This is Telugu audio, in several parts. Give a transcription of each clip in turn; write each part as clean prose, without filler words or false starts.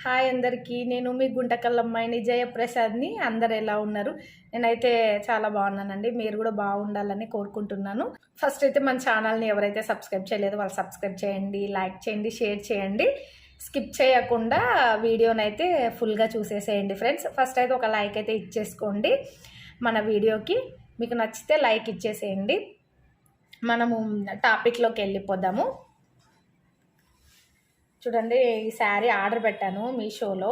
హాయ్ అందరికీ. నేను మీ గుంటకల్ అమ్మాయిని జయప్రసాద్‌ని. అందరూ ఎలా ఉన్నారు? నేనైతే చాలా బాగున్నానండి. మీరు కూడా బాగుండాలని కోరుకుంటున్నాను. ఫస్ట్ అయితే మన ఛానల్‌ని ఎవరైతే సబ్స్క్రైబ్ చేయలేదో వాళ్ళు సబ్స్క్రైబ్ చేయండి, లైక్ చేయండి, షేర్ చేయండి. స్కిప్ చేయకుండా వీడియోనైతే ఫుల్‌గా చూసేసేయండి ఫ్రెండ్స్. ఫస్ట్ అయితే ఒక లైక్ అయితే ఇచ్చేసుకోండి మన వీడియోకి. మీకు నచ్చితే లైక్ ఇచ్చేసేయండి. మనము టాపిక్‌లోకి వెళ్ళిపోదాము. చూడండి, ఈ శారీ ఆర్డర్ పెట్టాను మీషోలో.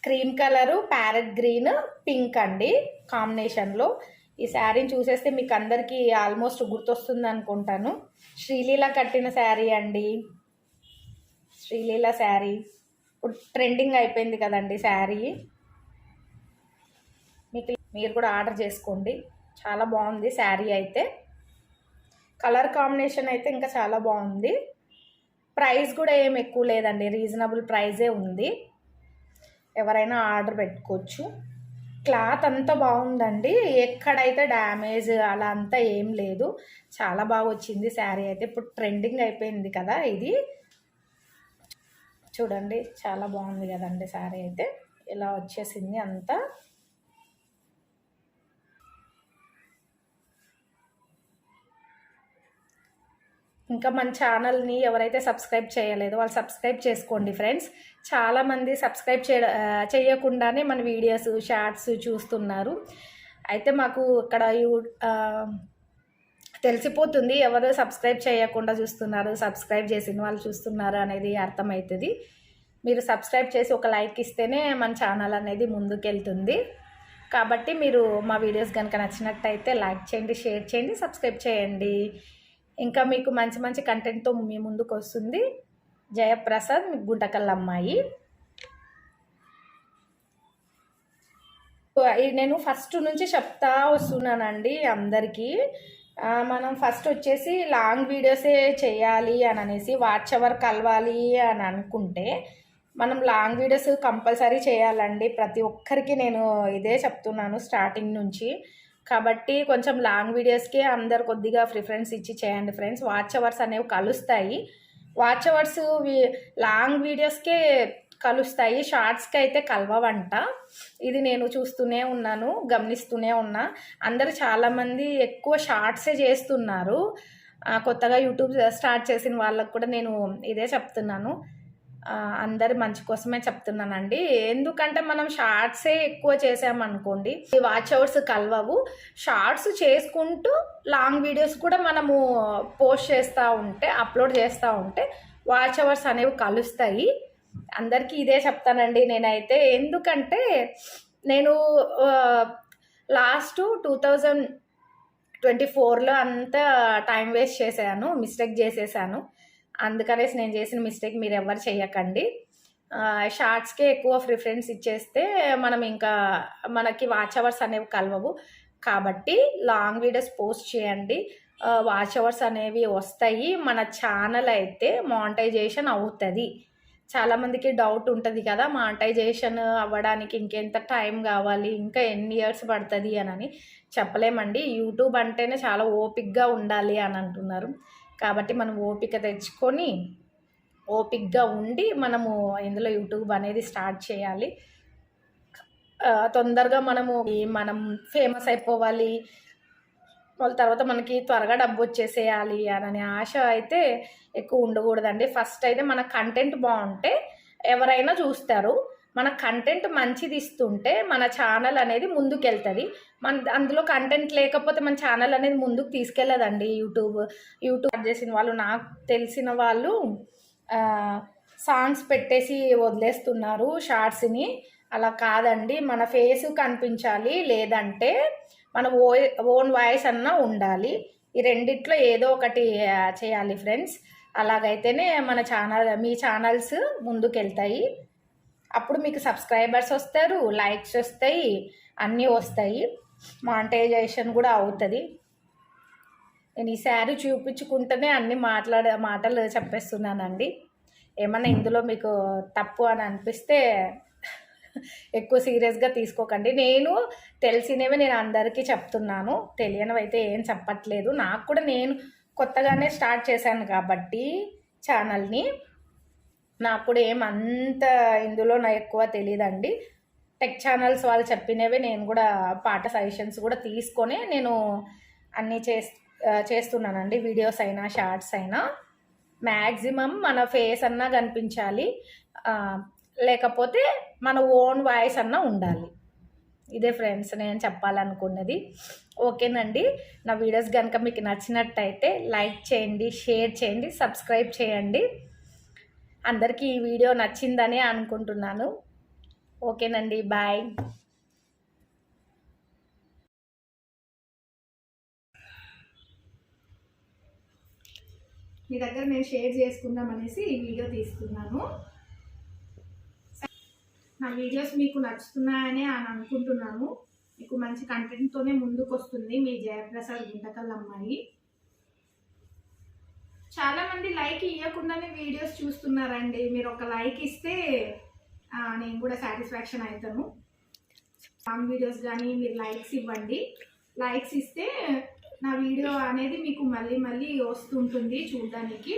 Cream colour, parrot green, pink అండి కాంబినేషన్లో. ఈ శారీని చూసేస్తే మీకు అందరికీ ఆల్మోస్ట్ గుర్తొస్తుంది అనుకుంటాను. శ్రీలీల కట్టిన శారీ అండి. శ్రీలీల శారీ ఇప్పుడు ట్రెండింగ్ అయిపోయింది కదండి శారీ. మీరు కూడా ఆర్డర్ చేసుకోండి. చాలా బాగుంది శారీ అయితే. కలర్ కాంబినేషన్ అయితే ఇంకా చాలా బాగుంది. ప్రైస్ కూడా ఏం ఎక్కువ లేదండి, రీజనబుల్ ప్రైజే ఉంది. ఎవరైనా ఆర్డర్ పెట్టుకోవచ్చు. క్లాత్ అంతా బాగుందండి, ఎక్కడైతే డ్యామేజ్ అలా అంతా ఏం లేదు. చాలా బాగా వచ్చింది శారీ అయితే. ఇప్పుడు ట్రెండింగ్ అయిపోయింది కదా ఇది. చూడండి, చాలా బాగుంది కదండి శారీ అయితే. ఇలా వచ్చేసింది అంతా. ఇంకా మన ఛానల్ని ఎవరైతే సబ్స్క్రైబ్ చేయలేదో వాళ్ళు సబ్స్క్రైబ్ చేసుకోండి ఫ్రెండ్స్. చాలామంది సబ్స్క్రైబ్ చేయకుండానే మన వీడియోస్ షార్ట్స్ చూస్తున్నారు. అయితే మాకు ఇక్కడ తెలిసిపోతుంది ఎవరు సబ్స్క్రైబ్ చేయకుండా చూస్తున్నారు, సబ్స్క్రైబ్ చేసిన వాళ్ళు చూస్తున్నారు అనేది అర్థమవుతుంది. మీరు సబ్స్క్రైబ్ చేసి ఒక లైక్ ఇస్తేనే మన ఛానల్ అనేది ముందుకెళ్తుంది. కాబట్టి మీరు మా వీడియోస్ కనుక నచ్చినట్టయితే లైక్ చేయండి, షేర్ చేయండి, సబ్స్క్రైబ్ చేయండి. ఇంకా మీకు మంచి మంచి కంటెంట్తో మీ ముందుకు వస్తుంది జయప్రసాద్, మీ గుంటకల్ అమ్మాయి. నేను ఫస్ట్ నుంచి చెప్తా వస్తున్నానండి అందరికీ. మనం ఫస్ట్ వచ్చేసి లాంగ్ వీడియోసే చేయాలి అని అనేసి, వాచ్ అవర్ కలవాలి అని అనుకుంటే మనం లాంగ్ వీడియోస్ కంపల్సరీ చేయాలండి. ప్రతి ఒక్కరికి నేను ఇదే చెప్తున్నాను స్టార్టింగ్ నుంచి. కాబట్టి కొంచెం లాంగ్ వీడియోస్కే అందరు కొద్దిగా ప్రిఫరెన్స్ ఇచ్చి చేయండి ఫ్రెండ్స్. వాచ్ అవర్స్ అనేవి కలుస్తాయి. వాచ్ అవర్స్ లాంగ్ వీడియోస్కే కలుస్తాయి, షార్ట్స్కి అయితే కలవంట. ఇది నేను చూస్తూనే ఉన్నాను, గమనిస్తూనే ఉన్నా. అందరు చాలామంది ఎక్కువ షార్ట్సే చేస్తున్నారు. కొత్తగా యూట్యూబ్ స్టార్ట్ చేసిన వాళ్ళకు కూడా నేను ఇదే చెప్తున్నాను. అందరి మంచి కోసమే చెప్తున్నానండి. ఎందుకంటే మనం షార్ట్సే ఎక్కువ చేసామనుకోండి, ఈ వాచ్ అవర్స్ కలవవు. షార్ట్స్ చేసుకుంటూ లాంగ్ వీడియోస్ కూడా మనము పోస్ట్ చేస్తూ ఉంటే, అప్లోడ్ చేస్తూ ఉంటే వాచ్ అవర్స్ అనేవి కలుస్తాయి. అందరికీ ఇదే చెప్తానండి నేనైతే. ఎందుకంటే నేను లాస్ట్ 2024లో అంతా టైం వేస్ట్ చేశాను, మిస్టేక్ చేసేసాను. అందుకనేసి నేను చేసిన మిస్టేక్ మీరు ఎవరు చేయకండి. షార్ట్స్కే ఎక్కువ ప్రిఫరెన్స్ ఇచ్చేస్తే మనం ఇంకా మనకి వాచ్ అవర్స్ అనేవి కలవవు. కాబట్టి లాంగ్ వీడియోస్ పోస్ట్ చేయండి, వాచ్ అవర్స్ అనేవి వస్తాయి. మన ఛానల్ అయితే మానిటైజేషన్ అవుతుంది. చాలామందికి డౌట్ ఉంటుంది కదా, మానిటైజేషన్ అవ్వడానికి ఇంకెంత టైం కావాలి, ఇంకా ఎన్ని ఇయర్స్ పడుతుంది అని. చెప్పలేమండి. యూట్యూబ్ అంటేనే చాలా ఓపిక్గా ఉండాలి అని అంటున్నారు. కాబట్టి మనం ఓపిక తెచ్చుకొని ఓపిక్గా ఉండి మనము ఇందులో యూట్యూబ్ అనేది స్టార్ట్ చేయాలి. తొందరగా మనం ఫేమస్ అయిపోవాలి, వాళ్ళ తర్వాత మనకి త్వరగా డబ్బు వచ్చేసేయాలి అనే ఆశ అయితే ఎక్కువ ఉండకూడదండి. ఫస్ట్ అయితే మన కంటెంట్ బాగుంటే ఎవరైనా చూస్తారు. మన కంటెంట్ మంచిది ఇస్తుంటే మన ఛానల్ అనేది ముందుకెళ్తుంది. అందులో కంటెంట్ లేకపోతే మన ఛానల్ అనేది ముందుకు తీసుకెళ్ళదండి. యూట్యూబ్ చేసిన వాళ్ళు, నాకు తెలిసిన వాళ్ళు సాంగ్స్ పెట్టేసి వదిలేస్తున్నారు షార్ట్స్ని. అలా కాదండి, మన ఫేస్ కనిపించాలి, లేదంటే మన ఓన్ వాయిస్ అన్నా ఉండాలి. ఈ రెండిట్లో ఏదో ఒకటి చేయాలి ఫ్రెండ్స్. అలాగైతేనే మన మీ ఛానల్స్ ముందుకెళ్తాయి. అప్పుడు మీకు సబ్స్క్రైబర్స్ వస్తారు, లైక్స్ వస్తాయి, అన్నీ వస్తాయి, మానిటైజేషన్ కూడా అవుతుంది. నేను ఈ శారీ చూపించుకుంటేనే అన్ని మాటలు చెప్పేస్తున్నానండి. ఏమన్నా ఇందులో మీకు తప్పు అని అనిపిస్తే ఎక్కువ సీరియస్గా తీసుకోకండి. నేను తెలిసినవి నేను అందరికీ చెప్తున్నాను, తెలియనివి అయితే ఏం చెప్పట్లేదు. నాకు కూడా నేను కొత్తగానే స్టార్ట్ చేశాను కాబట్టి ఛానల్ని. నాకు కూడా ఏమంత ఇందులో నా ఎక్కువ తెలియదండి. టెక్ ఛానల్స్ వాళ్ళు చెప్పినవి నేను కూడా పాట సజెషన్స్ కూడా తీసుకొని నేను అన్నీ చేస్తున్నానండి. వీడియోస్ అయినా షార్ట్స్ అయినా మ్యాక్సిమం మన ఫేస్ అన్నా కనిపించాలి, లేకపోతే మన ఓన్ వాయిస్ అన్నా ఉండాలి. ఇదే ఫ్రెండ్స్ నేను చెప్పాలనుకున్నది. ఓకేనండి, నా వీడియోస్ కనుక మీకు నచ్చినట్టయితే లైక్ చేయండి, షేర్ చేయండి, సబ్స్క్రైబ్ చేయండి. అందరికీ ఈ వీడియో నచ్చిందని అనుకుంటున్నాను. ఓకేనండి, బాయ్. మీ దగ్గర నేను షేర్ చేసుకుందాం అనేసి ఈ వీడియో తీసుకున్నాను. నా వీడియోస్ మీకు నచ్చుతున్నాయని అనుకుంటున్నాను. మీకు మంచి కంటెంట్తోనే ముందుకు వస్తుంది మీ జయప్రసాద్ గుంటకల్ అమ్మాయి. చాలామంది లైక్ ఇవ్వకుండానే వీడియోస్ చూస్తున్నారండి. మీరు ఒక లైక్ ఇస్తే నేను కూడా సాటిస్ఫాక్షన్ అవుతాను. లాంగ్ వీడియోస్ కానీ మీరు లైక్స్ ఇవ్వండి. లైక్స్ ఇస్తే నా వీడియో అనేది మీకు మళ్ళీ మళ్ళీ వస్తుంటుంది చూడడానికి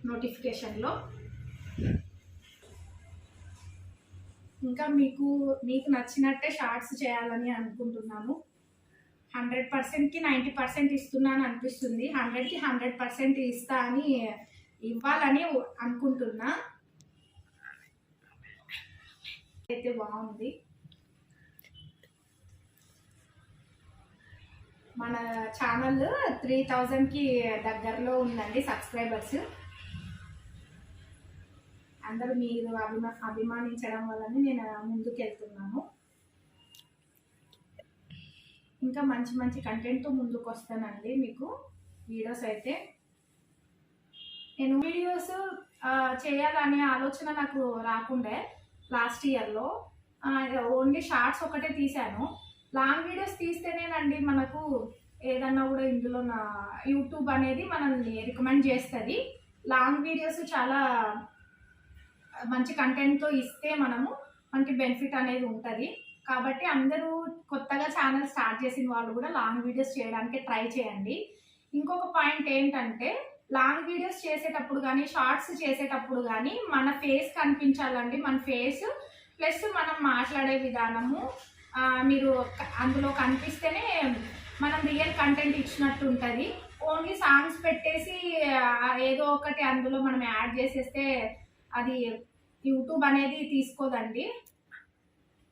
నోటిఫికేషన్లో. ఇంకా మీకు నచ్చినట్టే షార్ట్స్ చేయాలని అనుకుంటున్నాను. 100%కి 90% ఇస్తున్నాను అనిపిస్తుంది. 100కి 100% ఇస్తా అని ఇవ్వాలని అనుకుంటున్నా. అయితే బాగుంది. మన ఛానల్ 3000కి దగ్గరలో ఉందండి సబ్స్క్రైబర్స్. అందరూ మీరు అభిమానించడం వల్లనే నేను ముందుకు వెళ్తున్నాను. ఇంకా మంచి మంచి కంటెంట్తో ముందుకు వస్తానండి. మీకు వీడియోస్ అయితే నేను వీడియోస్ చేయాలనే ఆలోచన నాకు రాకుండే లాస్ట్ ఇయర్లో. ఓన్లీ షార్ట్స్ ఒకటే తీశాను. లాంగ్ వీడియోస్ తీస్తేనేనండి మనకు ఏదన్నా కూడా ఇందులో నా యూట్యూబ్ అనేది మనల్ని రికమెండ్ చేస్తుంది. లాంగ్ వీడియోస్ చాలా మంచి కంటెంట్తో ఇస్తే మనకి బెనిఫిట్ అనేది ఉంటుంది. కాబట్టి అందరూ కొత్తగా ఛానల్ స్టార్ట్ చేసిన వాళ్ళు కూడా లాంగ్ వీడియోస్ చేయడానికి ట్రై చేయండి. ఇంకొక పాయింట్ ఏంటంటే లాంగ్ వీడియోస్ చేసేటప్పుడు కానీ షార్ట్స్ చేసేటప్పుడు కానీ మన ఫేస్ కనిపించాలండి. మన ఫేస్ ప్లస్ మనం మాట్లాడే విధానము మీరు అందులో కనిపిస్తేనే మనం రియల్ కంటెంట్ ఇచ్చినట్టు ఉంటుంది. ఓన్లీ సాంగ్స్ పెట్టేసి ఏదో ఒకటి అందులో మనం యాడ్ చేసేస్తే అది యూట్యూబ్ అనేది తీసుకోదండి.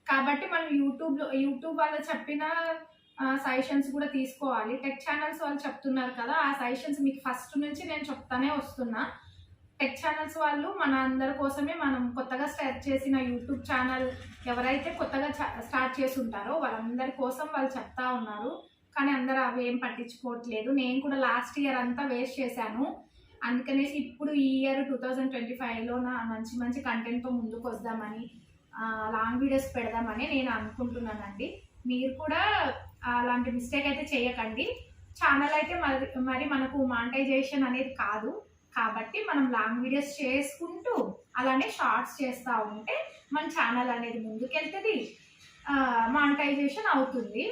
కాబట్టి మనం యూట్యూబ్ వాళ్ళు చెప్పిన సజెషన్స్ కూడా తీసుకోవాలి. టెక్ ఛానల్స్ వాళ్ళు చెప్తున్నారు కదా, ఆ సజెషన్స్ మీకు ఫస్ట్ నుంచి నేను చెప్తానే వస్తున్నా. టెక్ ఛానల్స్ వాళ్ళు మన అందరి కోసమే, మనం కొత్తగా స్టార్ట్ చేసిన యూట్యూబ్ ఛానల్ ఎవరైతే కొత్తగా స్టార్ట్ చేసి ఉంటారో వాళ్ళందరి కోసం వాళ్ళు చెప్తా ఉన్నారు. కానీ అందరూ అవి ఏం పట్టించుకోవట్లేదు. నేను కూడా లాస్ట్ ఇయర్ అంతా వేస్ట్ చేశాను. అందుకనేసి ఇప్పుడు ఈ ఇయర్ 2025లో మంచి మంచి కంటెంట్తో ముందుకు వద్దామని, లాంగ్ వీడియోస్ పెడదామని నేను అనుకుంటున్నానండి. మీరు కూడా అలాంటి మిస్టేక్ అయితే చేయకండి. ఛానల్ అయితే మరి మనకు మానిటైజేషన్ అనేది కాదు. కాబట్టి మనం లాంగ్ వీడియోస్ చేసుకుంటూ అలానే షార్ట్స్ చేస్తూ ఉంటే మన ఛానల్ అనేది ముందుకెళ్తుంది, మానిటైజేషన్ అవుతుంది.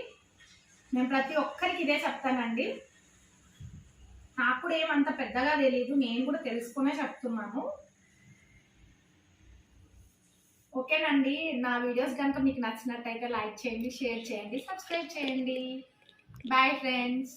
నేను ప్రతి ఒక్కరికి ఇదే చెప్తానండి. నాకు కూడా ఏమంత పెద్దగా తెలియదు, నేను కూడా తెలుసుకునే చెప్తున్నాను. ఓకేనండి, నా వీడియోస్ కనుక మీకు నచ్చినట్టయితే లైక్ చేయండి, షేర్ చేయండి, సబ్స్క్రైబ్ చేయండి. Bye friends.